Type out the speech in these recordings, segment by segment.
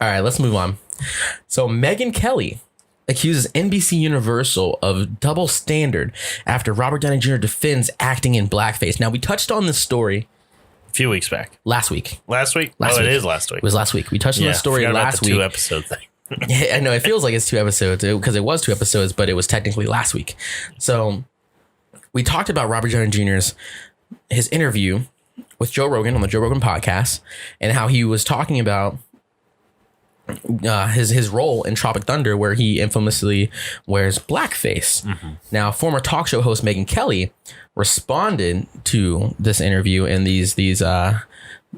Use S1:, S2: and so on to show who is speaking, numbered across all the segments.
S1: All right, let's move on. So Megyn Kelly accuses NBC Universal of double standard after Robert Downey Jr. defends acting in blackface. Now, we touched on this story
S2: A few weeks back.
S1: last week.
S2: Last week?
S1: Last
S2: It
S1: week.
S2: is last week.
S1: It was last week. We touched on the story last week.
S2: 2 episode thing.
S1: I know, it feels like it's 2 episodes because it was 2 episodes, but it was technically last week. So we talked about Robert Downey Jr.'s his interview with Joe Rogan on the Joe Rogan podcast and how he was talking about his role in Tropic Thunder, where he infamously wears blackface. Now, former talk show host Megyn Kelly responded to this interview in these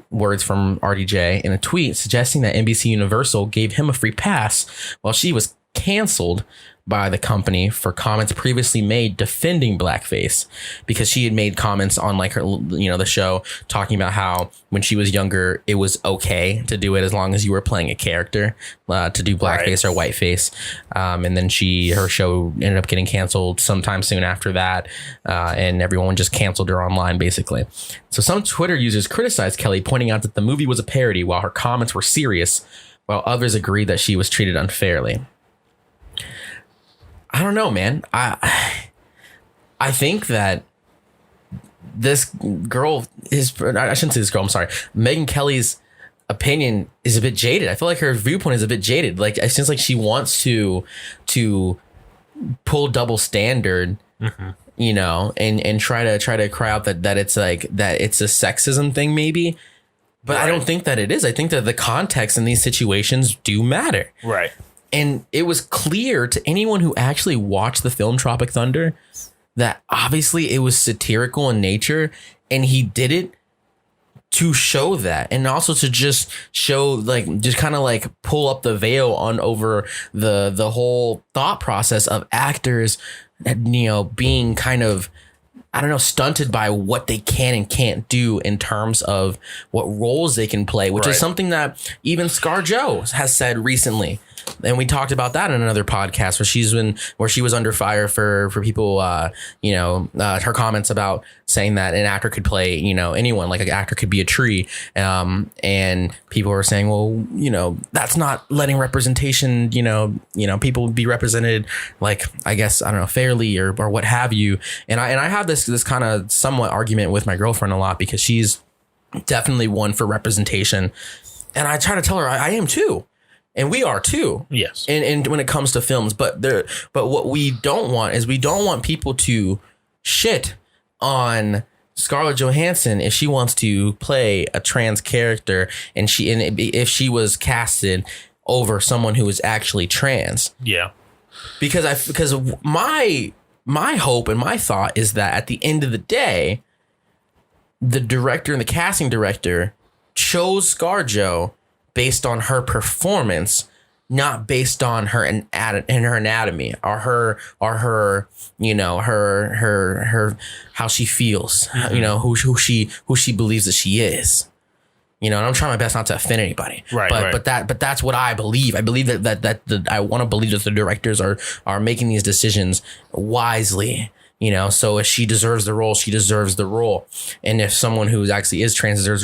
S1: words from RDJ in a tweet suggesting that NBC Universal gave him a free pass while she was canceled by the company for comments previously made defending blackface, because she had made comments on like her, the show talking about how when she was younger, it was okay to do it as long as you were playing a character to do blackface or whiteface. And then her show ended up getting canceled sometime soon after that. And everyone just canceled her online, basically. So some Twitter users criticized Kelly, pointing out that the movie was a parody while her comments were serious, while others agreed that she was treated unfairly. I don't know, man. I think that this girl I shouldn't say this girl, I'm sorry. Megyn Kelly's opinion is a bit jaded. I feel like her viewpoint is a bit jaded. Like, it seems like she wants to pull double standard, and try to cry out that it's like that it's a sexism thing maybe. But I don't think that it is. I think that the context in these situations do matter.
S2: Right.
S1: And it was clear to anyone who actually watched the film Tropic Thunder that obviously it was satirical in nature, and he did it to show that, and also to just show, like, just kind of like pull up the veil on over the whole thought process of actors, being kind of, I don't know, stunted by what they can and can't do in terms of what roles they can play, which is something that even ScarJo has said recently. And we talked about that in another podcast where she was under fire for people, her comments about saying that an actor could play, anyone, like an actor could be a tree. And people were saying, well, that's not letting representation, people be represented, like, I guess, I don't know, fairly or what have you. And I have this kind of somewhat argument with my girlfriend a lot, because she's definitely one for representation. And I try to tell her I am too. And we are too. Yes. And when it comes to films, but what we don't want is we don't want people to shit on Scarlett Johansson if she wants to play a trans character and if she was casted over someone who is actually trans. Yeah. Because my hope and my thought is that at the end of the day, the director and the casting director chose ScarJo based on her performance, not based on her anatomy or her how she feels, who she believes that she is. And I'm trying my best not to offend anybody. Right. But that's what I believe. I believe that I want to believe that the directors are making these decisions wisely. So if she deserves the role, she deserves the role. And if someone who actually is trans deserves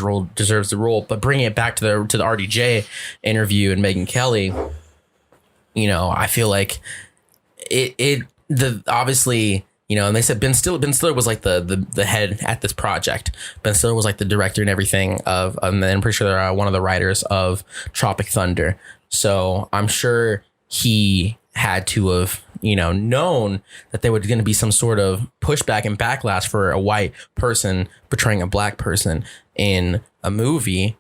S1: the role. But bringing it back to the RDJ interview and Megyn Kelly, I feel like obviously, and they said Ben Stiller was like the head at this project. Ben Stiller was like the director and everything and then I'm pretty sure they're one of the writers of Tropic Thunder. So I'm sure he had to have, known that there was going to be some sort of pushback and backlash for a white person portraying a black person in a movie.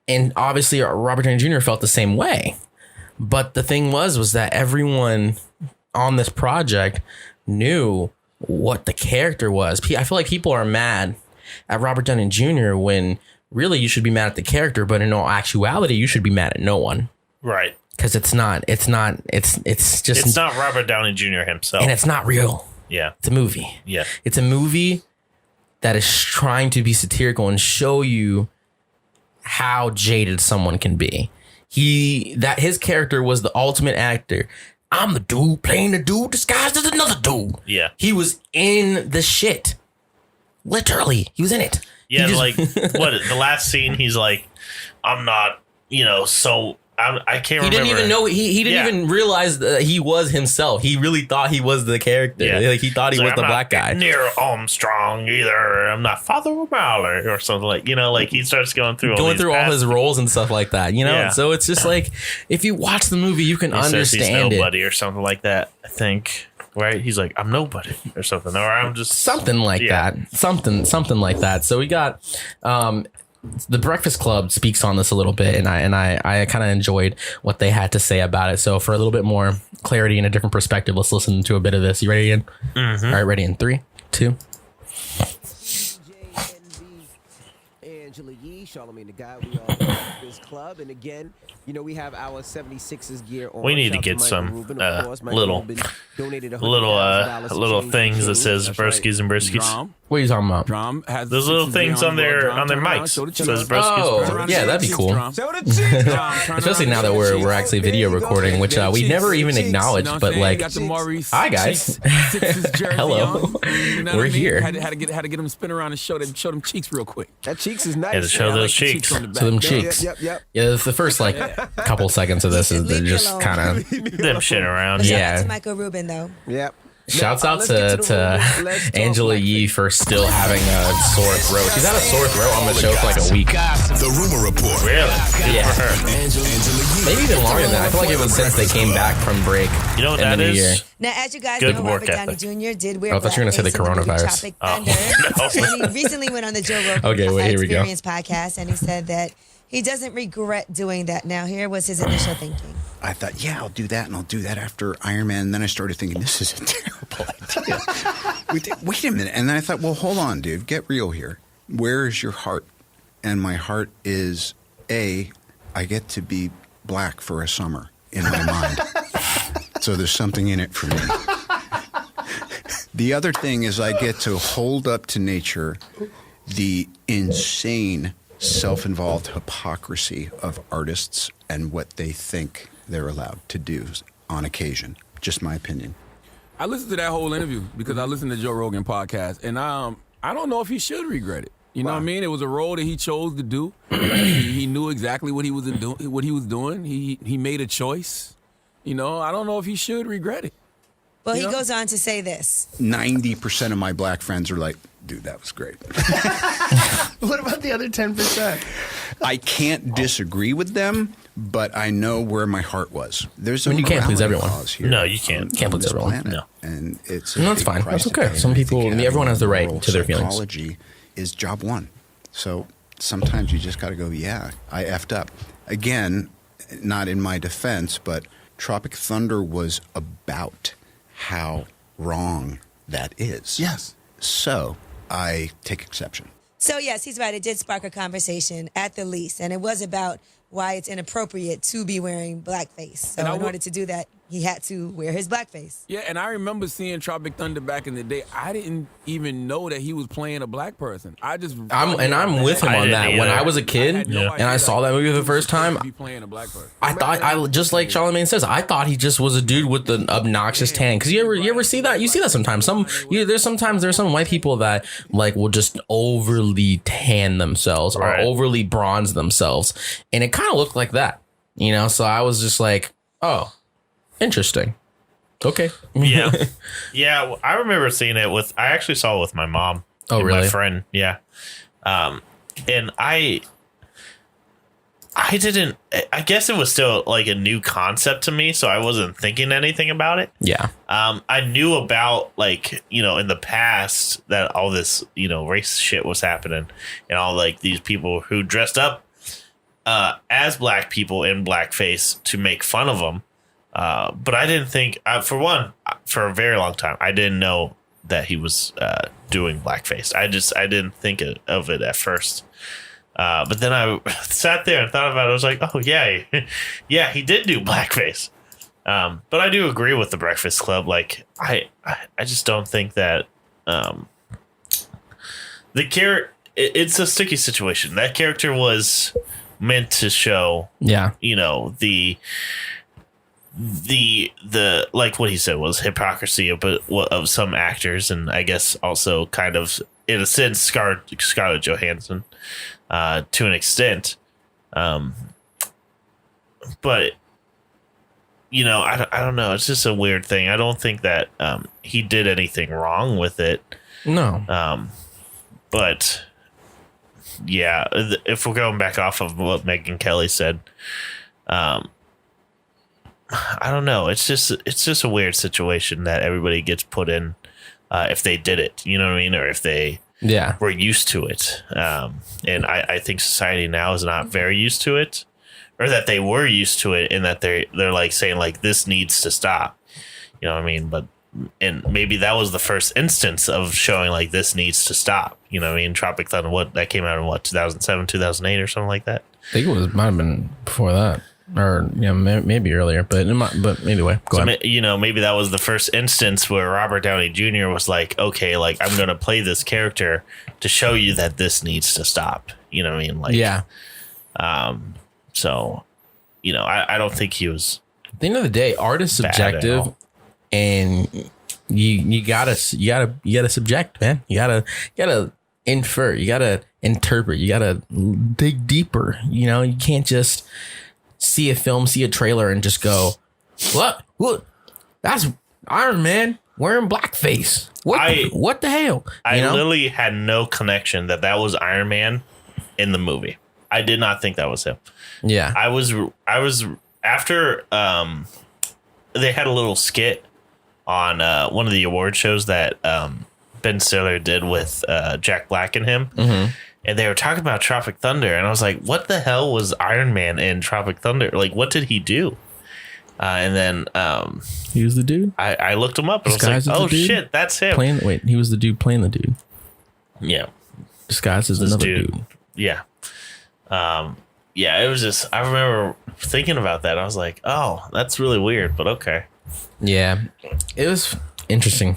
S1: And obviously Robert Downey Jr. felt the same way. But the thing was that everyone on this project knew what the character was. I feel like people are mad at Robert Downey Jr. when really you should be mad at the character, but in all actuality, you should be mad at no one. Right. Because it's not
S2: Robert Downey Jr. himself.
S1: And it's not real.
S2: Yeah.
S1: It's a movie.
S2: Yeah.
S1: It's a movie that is trying to be satirical and show you how jaded someone can be. His character was the ultimate actor. I'm the dude playing the dude disguised as another dude. Yeah. He was in the shit. Literally. He was in it.
S2: Yeah. The last scene, he's like, I'm not, I can't
S1: He
S2: remember.
S1: didn't even know. He didn't even realize that he was himself. He really thought he was the character.
S2: Yeah.
S1: Like he thought he was the black guy.
S2: Near Armstrong either. I'm not Father O'Malley or something like. Like he starts going through all
S1: his roles and stuff like that.
S2: Yeah.
S1: So it's just like if you watch the movie, you can understand
S2: says he's nobody or something like that. I think. Right? He's like, I'm nobody or something, or I'm just
S1: something like that. Something like that. So we got the Breakfast Club speaks on this a little bit, and I kind of enjoyed what they had to say about it. So for a little bit more clarity and a different perspective, let's listen to a bit of this. You ready, Ian?
S2: Mm-hmm.
S1: All right, ready in 3, 2.
S3: Angela Yee, Charlamagne the Guy, we all love this club, and again, we have our 76ers gear on.
S2: We need to get some little things that says Broskies and Briskies.
S1: What are you talking about?
S4: Drum has
S2: those little things on their mics. Says Broskies.
S1: Yeah, that'd be cool. Especially now that we're actually video recording, which we never even acknowledged. But like, hi guys, hello, we're here.
S4: Had to get them spin around and show them cheeks real quick.
S3: That cheeks is nice.
S2: Yeah, to show those cheeks.
S1: So them cheeks.
S3: Yep.
S1: Yeah, the first couple seconds of this is they're just kind of
S2: them shit around.
S1: Yeah.
S5: Shout out to Michael Rubin though.
S3: Yep.
S1: Shouts out to Angela Yee for still having a sore throat. She's had a sore throat on the show for like a week.
S6: The Rumor Report.
S2: Really?
S1: Yeah.
S6: Angela Yee.
S1: Maybe even longer than that. I feel like it was since they came back from break.
S2: You know what
S1: in
S2: that
S1: the new year.
S2: is?
S5: Now, as you guys
S2: Good
S5: know,
S2: work
S5: Robert Downey
S2: ethic.
S5: Jr. did wear
S1: I thought you were gonna say the
S5: blackface in movie
S1: coronavirus.
S5: Tropic
S2: Oh,
S5: Thunder.
S2: no.
S5: And he recently went on the Joe Rogan
S1: Okay, wait, here we go.
S5: Experience podcast, and he said that he doesn't regret doing that. Now, here was his initial thinking.
S7: I thought, yeah, I'll do that, and I'll do that after Iron Man. And then I started thinking, this is a terrible idea. Wait a minute. And then I thought, well, hold on, dude. Get real here. Where is your heart? And my heart is, I get to be black for a summer in my mind. So there's something in it for me. The other thing is I get to hold up to nature the insane self-involved hypocrisy of artists and what they think they're allowed to do on occasion. Just my opinion.
S4: I listened to that whole interview because I listened to Joe Rogan podcast, and I don't know if he should regret it. You know what I mean? It was a role that he chose to do. He knew exactly what he was doing. He made a choice. I don't know if he should regret it.
S5: Well, he goes on to say this.
S7: 90% of my black friends are like, dude, that was great.
S8: What about the other 10%?
S7: I can't disagree with them, but I know where my heart was. There's a
S1: you can't please
S7: morality
S1: everyone.
S7: clause here.
S2: No, you can't.
S1: Can't please
S7: this
S1: everyone.
S7: planet,
S2: No.
S7: And it's
S1: No, that's fine. That's okay. Some people, everyone has the right to their feelings.
S7: Psychology is job one. So sometimes you just got to go, yeah, I effed up. Again, not in my defense, but Tropic Thunder was about how wrong that is.
S8: Yes.
S7: So I take exception.
S5: So, yes, he's right. It did spark a conversation at the least, and it was about why it's inappropriate to be wearing blackface. So in order to do that, he had to wear his blackface.
S4: Yeah, and I remember seeing Tropic Thunder back in the day. I didn't even know that he was playing a black person. I'm with him
S1: on that. When I was a kid
S4: I had no
S1: and
S4: idea
S1: I saw that movie for the first time,
S4: be playing a black person.
S1: I thought just like Charlamagne says, I thought he just was a dude with an obnoxious tan. Because you ever see that? You see that sometimes. There's some white people that like will just overly tan themselves or overly bronze themselves, and it kind of looked like that, So I was just like, oh, interesting. Okay.
S2: Yeah. Yeah. I remember seeing it I actually saw it with my mom.
S1: Oh,
S2: and
S1: really?
S2: My friend. Yeah. And I guess it was still like a new concept to me. So I wasn't thinking anything about it.
S1: Yeah.
S2: I knew about in the past that all this, race shit was happening and all like these people who dressed up as black people in blackface to make fun of them. But I didn't think, for a very long time, I didn't know that he was doing blackface. I didn't think of it at first. But then I sat there and thought about it. I was like, oh, yeah, yeah, he did do blackface. But I do agree with the Breakfast Club. Like, I just don't think that the character, it's a sticky situation. That character was meant to show, the like what he said was hypocrisy of some actors, and I guess also kind of in a sense Scarlett Johansson to an extent, but I don't know. It's just a weird thing. I don't think that he did anything wrong with it.
S1: No.
S2: But yeah, if we're going back off of what Megyn Kelly said, I don't know. It's just a weird situation that everybody gets put in if they did it. You know what I mean? Or if they were used to it. And I think society now is not very used to it, or that they were used to it, and that they're like saying like this needs to stop. You know what I mean? And maybe that was the first instance of showing like this needs to stop. You know what I mean? Tropic Thunder, that came out in 2007, 2008 or something like that.
S1: I think it might have been before that, or maybe earlier. But anyway, go ahead.
S2: Maybe that was the first instance where Robert Downey Jr. was like, okay, like I'm going to play this character to show you that this needs to stop. You know what I mean? Like,
S1: yeah.
S2: So, I don't think he was.
S1: At the end of the day, art is subjective, and you gotta subject, man. You gotta infer. You gotta interpret. You gotta dig deeper. You can't just see a film, see a trailer, and just go, "What? That's Iron Man wearing blackface. What the hell?"
S2: I literally had no connection that was Iron Man in the movie. I did not think that was him.
S1: Yeah,
S2: I was after they had a little skit on one of the award shows that Ben Stiller did with Jack Black and him.
S1: Mm-hmm.
S2: And they were talking about Tropic Thunder, and I was like, what the hell was Iron Man in Tropic Thunder? Like, what did he do? And then
S1: he was the dude.
S2: I looked him up and I was like, oh shit, that's him.
S1: He was the dude playing the dude.
S2: Yeah.
S1: Disguised as another dude.
S2: Yeah. Yeah, it was just, I remember thinking about that. I was like, oh, that's really weird, but okay.
S1: Yeah. It was interesting